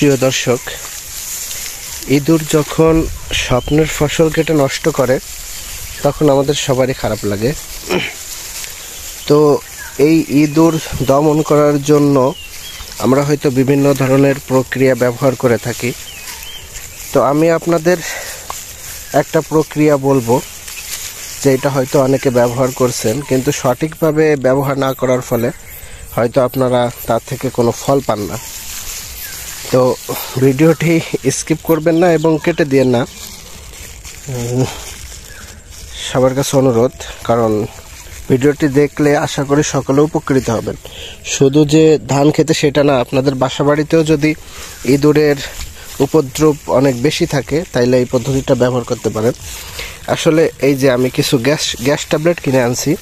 প্রিয় দর্শক, ইঁদুর যখন স্বপ্নের ফসল কেটে নষ্ট করে তখন আমাদের সবারই খারাপ লাগে। তো এই ইঁদুর দমন করার জন্য আমরা হয়তো বিভিন্ন ধরনের প্রক্রিয়া ব্যবহার করে থাকি। তো আমি আপনাদের একটা প্রক্রিয়া বলবো, যেটা হয়তো অনেকে ব্যবহার করছেন, কিন্তু সঠিকভাবে ব্যবহার না করার ফলে হয়তো আপনারা তার থেকে কোনো ফল পান না। তো ভিডিওটি স্কিপ করবেন না এবং কেটে দিয়েন না, সবার কাছে অনুরোধ। কারণ ভিডিওটি দেখলে আশা করি সকলে উপকৃত হবেন। শুধু যে ধান খেতে সেটা না, আপনাদের বাসা বাড়িতেও যদি ইঁদুরের উপদ্রব অনেক বেশি থাকে তাইলে এই পদ্ধতিটা ব্যবহার করতে পারেন। আসলে এই যে আমি কিছু গ্যাস ট্যাবলেট কিনে আনছি,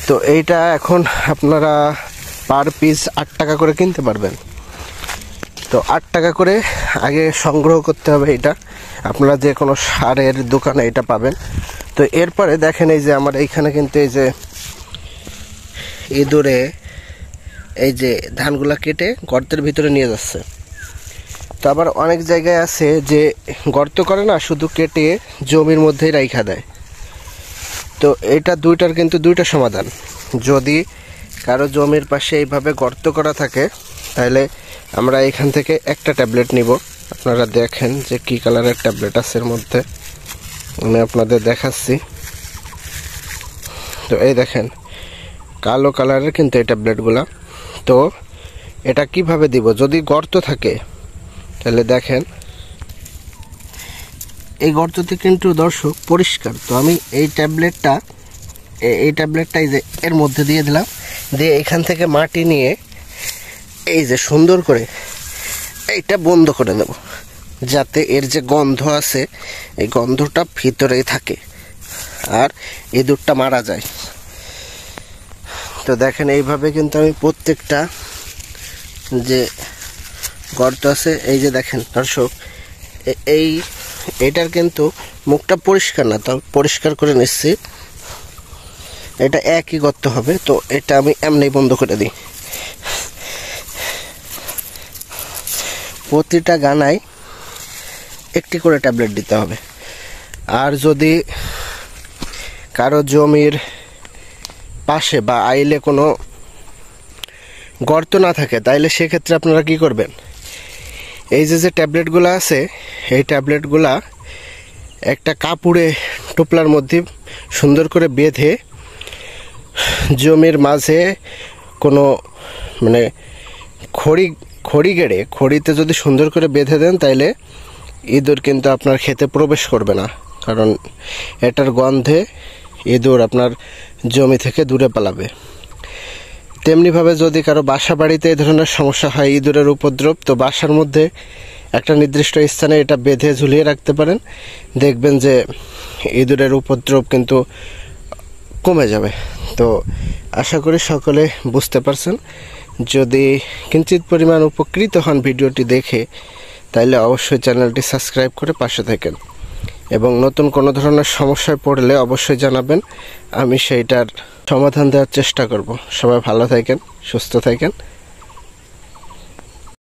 তো এইটা এখন আপনারা পার পিস 8 টাকা করে কিনতে পারবেন। তো 8 টাকা করে আগে সংগ্রহ করতে হবে। এটা আপনারা যে কোনো সারের দোকানে এটা পাবেন। তো এরপরে দেখেন, এই যে আমার এইখানে কিন্তু এই যে ইঁদুরে এই যে ধানগুলা কেটে গর্তের ভিতরে নিয়ে যাচ্ছে। তো আবার অনেক জায়গায় আছে যে গর্ত করে না, শুধু কেটে জমির মধ্যেই রাইখা দেয়। তো এটা দুইটার কিন্তু দুইটা সমাধান। যদি কারো জমির পাশে এইভাবে গর্ত করা থাকে তাহলে আমরা এখান থেকে একটা ট্যাবলেট নিব। আপনারা দেখেন যে কি কালারের ট্যাবলেট আছে এর মধ্যে, আমি আপনাদের দেখাচ্ছি। তো এই দেখেন কালো কালারের কিন্তু এই ট্যাবলেটগুলা। তো এটা কিভাবে দিব, যদি গর্ত থাকে তাহলে দেখেন এই গর্তটি কিন্তু দর্শক পরিষ্কার। তো আমি এই ট্যাবলেটটা এই যে এর মধ্যে দিয়ে দিলাম, দিয়ে এখান থেকে মাটি নিয়ে এই যে সুন্দর করে এইটা বন্ধ করে দেব, যাতে এর যে গন্ধ আছে এই গন্ধটা ভিতরেই থাকে আর ইঁদুরটা মারা যায়। তো দেখেন এইভাবে কিন্তু আমি প্রত্যেকটা যে গর্ত আছে, এই যে দেখেন দর্শক, এইটার কিন্তু মুখটা পরিষ্কার না, তাও পরিষ্কার করে নিচ্ছি। এটা একই গর্ত হবে। তো এটা আমি এমনি বন্ধ করে দিই। প্রতিটা গানায় একটি করে ট্যাবলেট দিতে হবে। আর যদি কারো জমির পাশে বা আইলে কোনো গর্ত না থাকে তাইলে সেক্ষেত্রে আপনারা কি করবেন, এই যে ট্যাবলেটগুলো আছে এই ট্যাবলেটগুলা একটা কাপড়ে টোপলার মধ্যে সুন্দর করে বেঁধে জমির মাঝে কোনো মানে খড়ি গেড়ে খড়িতে যদি সুন্দর করে বেঁধে দেন তাইলে ইঁদুর কিন্তু আপনার ক্ষেতে প্রবেশ করবে না। কারণ এটার গন্ধে ইঁদুর আপনার জমি থেকে দূরে পালাবে। তেমনিভাবে যদি কারো বাসা বাড়িতে এই ধরনের সমস্যা হয়, ইঁদুরের উপদ্রব, তো বাসার মধ্যে একটা নির্দিষ্ট স্থানে এটা বেঁধে ঝুলিয়ে রাখতে পারেন। দেখবেন যে ইঁদুরের উপদ্রব কিন্তু কমে যাবে। তো আশা করি সকলে বুঝতে পারছেন। যদি কিঞ্চিত পরিমাণ উপকৃত হন ভিডিওটি দেখে, তাইলে অবশ্যই চ্যানেলটি সাবস্ক্রাইব করে পাশে থাকেন এবং নতুন কোনো ধরনের সমস্যায় পড়লে অবশ্যই জানাবেন, আমি সেইটার সমাধান দেওয়ার চেষ্টা করব। সবাই ভালো থাকেন, সুস্থ থাকেন।